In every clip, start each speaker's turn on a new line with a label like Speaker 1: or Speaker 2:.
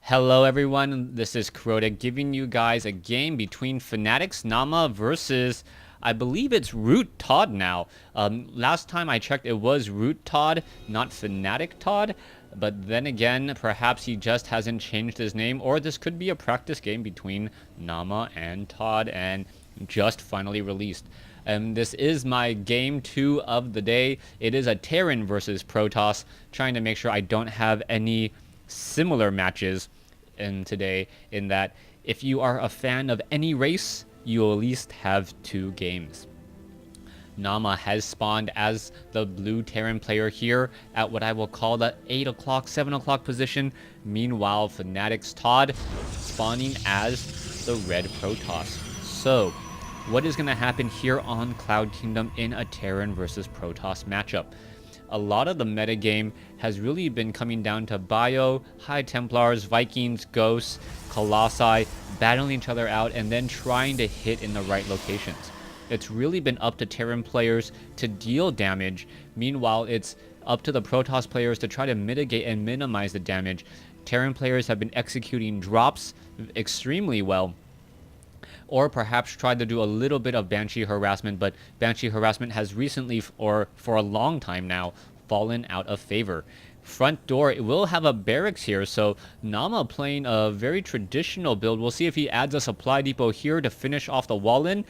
Speaker 1: Hello everyone, this is Crota giving you guys a game between Fanatics Naama versus, I believe it's Root Todd now. Last time I checked it was Root Todd, not Fanatic Todd. But then again, perhaps he just hasn't changed his name, or this could be a practice game between Naama and Todd and just finally released. This is my game 2 of the day. It is a Terran versus Protoss, trying to make sure I don't have any similar matches in today, in that if you are a fan of any race, you at least have 2 games. Naama has spawned as the blue Terran player here at what I will call the 8 o'clock, 7 o'clock position. Meanwhile, Fanatics Todd spawning as the red Protoss. So, what is going to happen here on Cloud Kingdom in a Terran versus Protoss matchup? A lot of the metagame has really been coming down to Bio, High Templars, Vikings, Ghosts, Colossi, battling each other out and then trying to hit in the right locations. It's really been up to Terran players to deal damage. Meanwhile, it's up to the Protoss players to try to mitigate and minimize the damage. Terran players have been executing drops extremely well, or perhaps tried to do a little bit of Banshee harassment, but Banshee harassment has recently, or for a long time now, fallen out of favor. Front door, it will have a barracks here, so Naama playing a very traditional build. We'll see if he adds a supply depot here to finish off the wall in.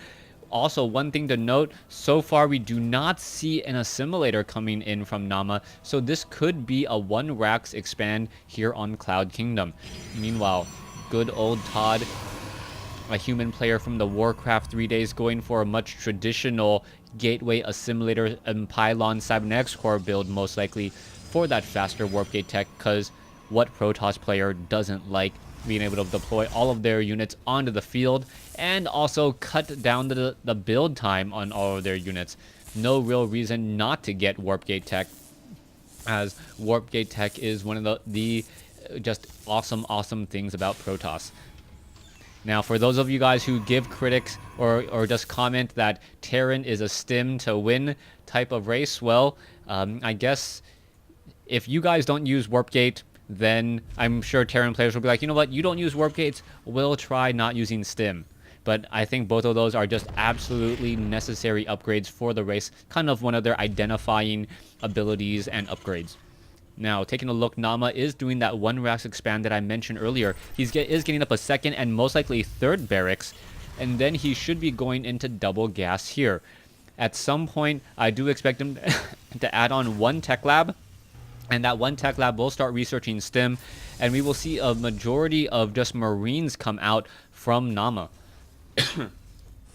Speaker 1: Also, one thing to note, so far we do not see an assimilator coming in from Naama, so this could be a 1 racks expand here on Cloud Kingdom. Meanwhile, good old Todd, a human player from the Warcraft 3 days, going for a much traditional gateway assimilator and pylon cybernetics core build, most likely for that faster warp gate tech, because what Protoss player doesn't like being able to deploy all of their units onto the field and also cut down the build time on all of their units. No real reason not to get warp gate tech, as warp gate tech is one of the just awesome things about Protoss. Now, for those of you guys who give critics or just comment that Terran is a stim to win type of race, well, I guess if you guys don't use Warp Gate, then I'm sure Terran players will be like, you know what, you don't use Warp Gates, we'll try not using stim. But I think both of those are just absolutely necessary upgrades for the race, kind of one of their identifying abilities and upgrades. Now, taking a look, Naama is doing that 1 racks expand that I mentioned earlier. He is getting up a second and most likely third barracks, and then he should be going into double gas here. At some point, I do expect him to add on 1 tech lab, and that 1 tech lab will start researching stim, and we will see a majority of just Marines come out from Naama.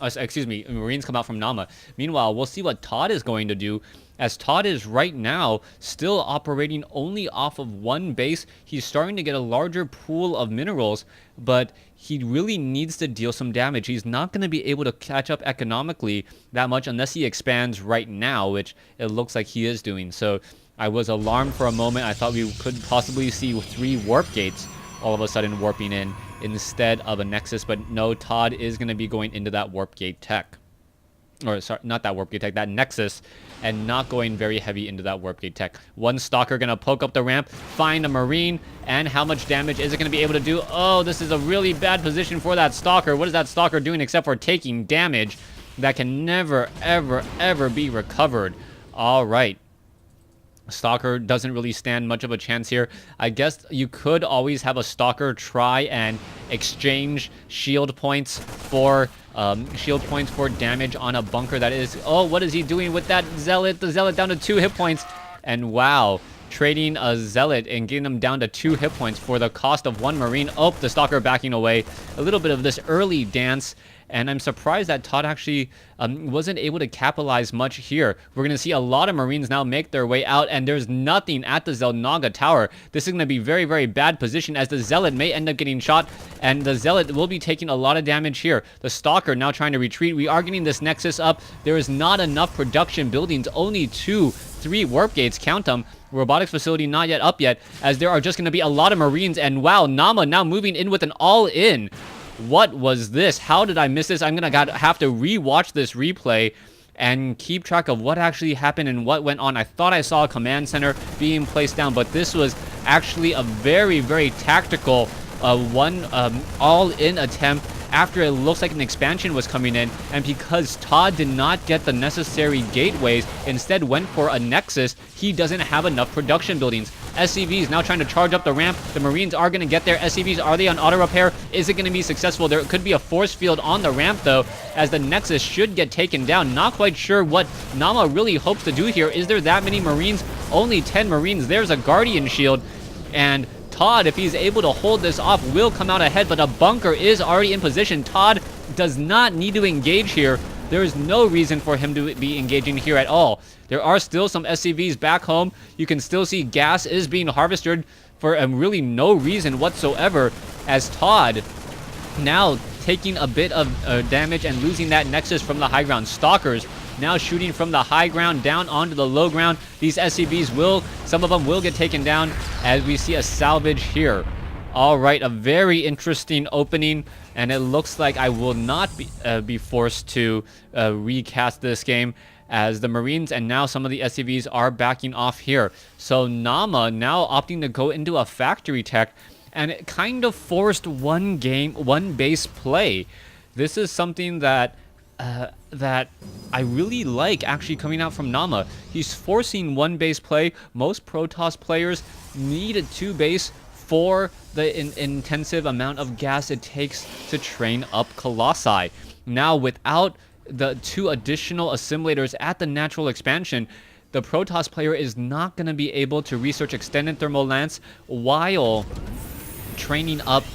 Speaker 1: Excuse me, Marines come out from Naama. Meanwhile, we'll see what Todd is going to do, as Todd is right now still operating only off of 1 base. He's starting to get a larger pool of minerals, but he really needs to deal some damage. He's not going to be able to catch up economically that much unless he expands right now, which it looks like he is doing. So I was alarmed for a moment. I thought we could possibly see 3 warp gates all of a sudden warping in instead of a Nexus, but no, Todd is going to be going into that warp gate tech. Or sorry, not that warp gate tech, that Nexus, and not going very heavy into that warp gate tech. 1 stalker gonna poke up the ramp, find a Marine, and how much damage is it gonna be able to do? Oh, this is a really bad position for that stalker. What is that stalker doing except for taking damage that can never, ever be recovered? All right. Stalker doesn't really stand much of a chance here. I guess you could always have a Stalker try and exchange shield points for damage on a bunker that is... Oh, what is he doing with that Zealot? The Zealot down to 2 hit points. And wow, trading a Zealot and getting them down to 2 hit points for the cost of 1 Marine. Oh, the Stalker backing away. A little bit of this early dance. And I'm surprised that Todd actually wasn't able to capitalize much here. We're going to see a lot of Marines now make their way out, and there's nothing at the Zelnaga Tower. This is going to be very bad position, as the Zealot may end up getting shot, and the Zealot will be taking a lot of damage here. The Stalker now trying to retreat. We are getting this Nexus up. There is not enough production buildings, only 3 warp gates, count them. Robotics facility not yet up yet, as there are just going to be a lot of Marines, and wow, Naama now moving in with an all-in. What was this? How did I miss this? I'm gonna have to re-watch this replay and keep track of what actually happened and what went on. I thought I saw a command center being placed down, but this was actually a very tactical one all-in attempt after it looks like an expansion was coming in, and because Todd did not get the necessary gateways, instead went for a Nexus, he doesn't have enough production buildings. SCVs now trying to charge up the ramp. The Marines are going to get there. SCVs, are they on auto repair? Is it going to be successful? There could be a force field on the ramp though, as the Nexus should get taken down. Not quite sure what Naama really hopes to do here. Is there that many Marines? Only 10 Marines. There's a Guardian shield, and Todd, if he's able to hold this off, will come out ahead, but a bunker is already in position. Todd does not need to engage here. There is no reason for him to be engaging here at all. There are still some SCVs back home. You can still see gas is being harvested for really no reason whatsoever, as Todd now taking a bit of damage and losing that Nexus from the high ground. Stalkers now shooting from the high ground down onto the low ground. These SCVs will, some of them will get taken down as we see a salvage here. All right, a very interesting opening, and it looks like I will not be forced to recast this game, as the Marines and now some of the SCVs are backing off here. So Naama now opting to go into a factory tech, and it kind of forced one base play. This is something that that I really like actually coming out from Naama. He's forcing one base play. Most Protoss players need a two base for the intensive amount of gas it takes to train up Colossi. Now, without the two additional assimilators at the natural expansion, the Protoss player is not going to be able to research extended thermal lance while training up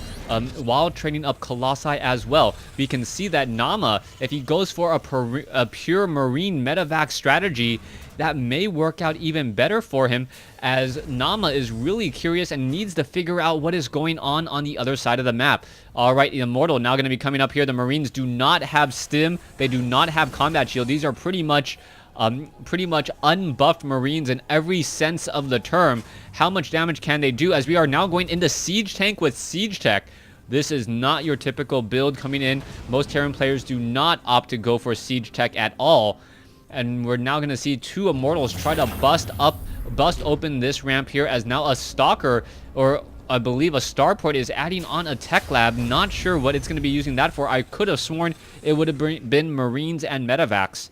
Speaker 1: Colossi as well. We can see that Naama, if he goes for a pure Marine medevac strategy, that may work out even better for him, as Naama is really curious and needs to figure out what is going on the other side of the map. All right, Immortal now going to be coming up here. The Marines do not have stim. They do not have combat shield. These are pretty much unbuffed Marines in every sense of the term. How much damage can they do, as we are now going into Siege Tank with Siege Tech? This is not your typical build coming in. Most Terran players do not opt to go for Siege Tech at all. And we're now going to see two Immortals try to bust open this ramp here, as now a Stalker, or I believe a Starport, is adding on a Tech Lab. Not sure what it's going to be using that for. I could have sworn it would have been Marines and medevacs.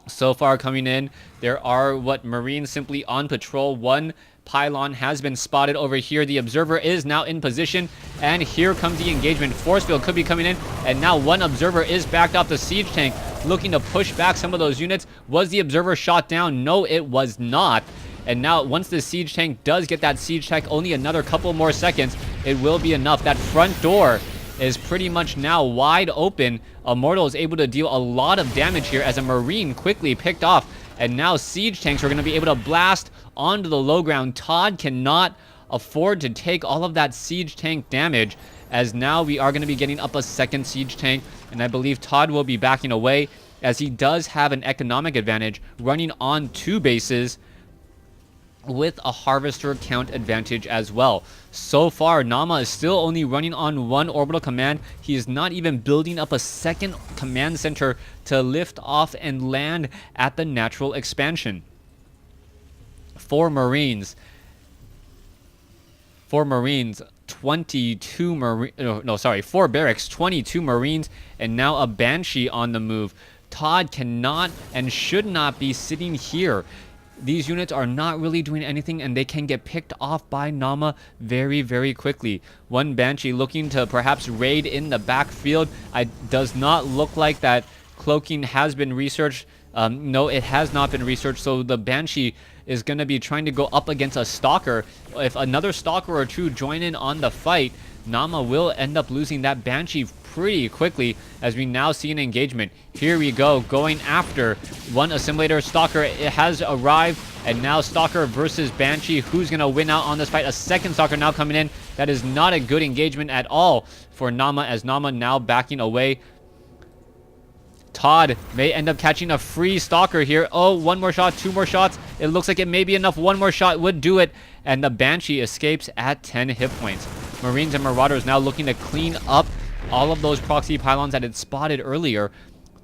Speaker 1: So far coming in, there are Marines simply on patrol. One pylon has been spotted over here. The observer is now in position, and here comes the engagement. Force field could be coming in, and now one observer is backed off the siege tank, looking to push back some of those units. Was the observer shot down? No, it was not. And now, once the siege tank does get that siege tech, only another couple more seconds, it will be enough. That front door is pretty much now wide open. Immortal is able to deal a lot of damage here, as a Marine quickly picked off. And now siege tanks are going to be able to blast onto the low ground. Todd cannot afford to take all of that siege tank damage, as now we are going to be getting up a second siege tank. And I believe Todd will be backing away, as he does have an economic advantage running on two bases, with a harvester count advantage as well. So far, Naama is still only running on one orbital command. He is not even building up a second command center to lift off and land at the natural expansion. Four barracks, 22 Marines, and now a Banshee on the move. Todd cannot and should not be sitting here. These units are not really doing anything, and they can get picked off by Naama very, very quickly. One Banshee looking to perhaps raid in the backfield. It does not look like that cloaking has been researched. No, it has not been researched, so the Banshee is going to be trying to go up against a Stalker. If another Stalker or two join in on the fight, Naama will end up losing that Banshee pretty quickly, as we now see an engagement. Here we go, going after one assimilator. Stalker, it has arrived, and now Stalker versus Banshee. Who's going to win out on this fight? A second Stalker now coming in. That is not a good engagement at all for Naama, as Naama now backing away. Todd may end up catching a free Stalker here. Oh, one more shot, two more shots. It looks like it may be enough. One more shot would do it, and the Banshee escapes at 10 hit points. Marines and Marauders now looking to clean up all of those proxy pylons that it spotted earlier.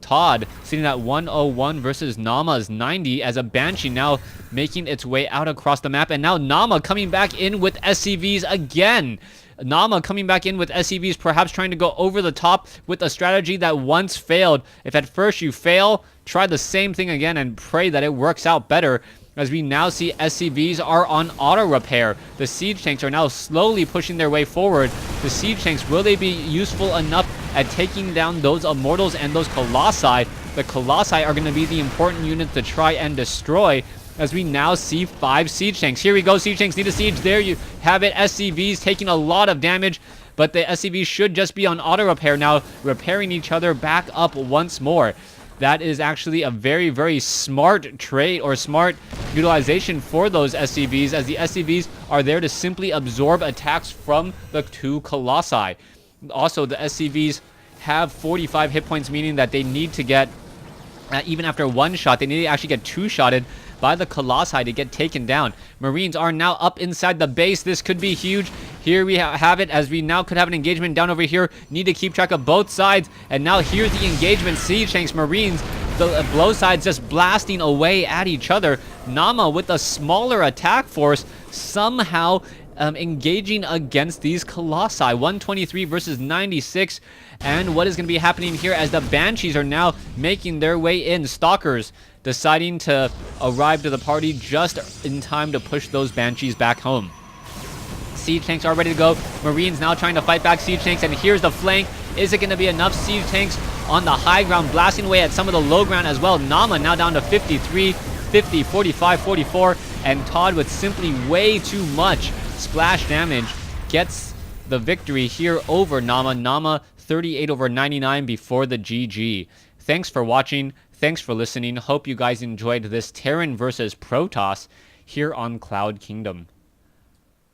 Speaker 1: Todd sitting at 101 versus Naama's 90, as a Banshee now making its way out across the map. And now Naama coming back in with SCVs again. Naama coming back in with SCVs, perhaps trying to go over the top with a strategy that once failed. If at first you fail, try the same thing again and pray that it works out better. As we now see SCVs are on auto repair. The siege tanks are now slowly pushing their way forward. The siege tanks, will they be useful enough at taking down those Immortals and those Colossi? The Colossi are going to be the important units to try and destroy, as we now see 5 siege tanks. Here we go, siege tanks need a siege. There you have it, SCVs taking a lot of damage, but the SCVs should just be on auto repair now, repairing each other back up once more. That is actually a very, very smart trade or smart utilization for those SCVs, as the SCVs are there to simply absorb attacks from the 2 Colossi. Also, the SCVs have 45 hit points, meaning that they need to get, even after 1 shot, they need to actually get 2-shotted by the Colossi to get taken down. Marines are now up inside the base. This could be huge. Here we have it, as we now could have an engagement down over here. Need to keep track of both sides. And now here's the engagement. Siege tanks, Marines, the blow sides just blasting away at each other. Naama with a smaller attack force somehow engaging against these Colossi. 123 versus 96. And what is going to be happening here as the Banshees are now making their way in. Stalkers deciding to arrive to the party just in time to push those Banshees back home. Siege tanks are ready to go. Marines now trying to fight back siege tanks, and here's the flank. Is it going to be enough siege tanks on the high ground, blasting away at some of the low ground as well? Naama now down to 53, 50, 45, 44, and Todd with simply way too much splash damage gets the victory here over Naama. Naama 38 over 99 before the GG. Thanks for watching. Thanks for listening. Hope you guys enjoyed this Terran versus Protoss here on Cloud Kingdom.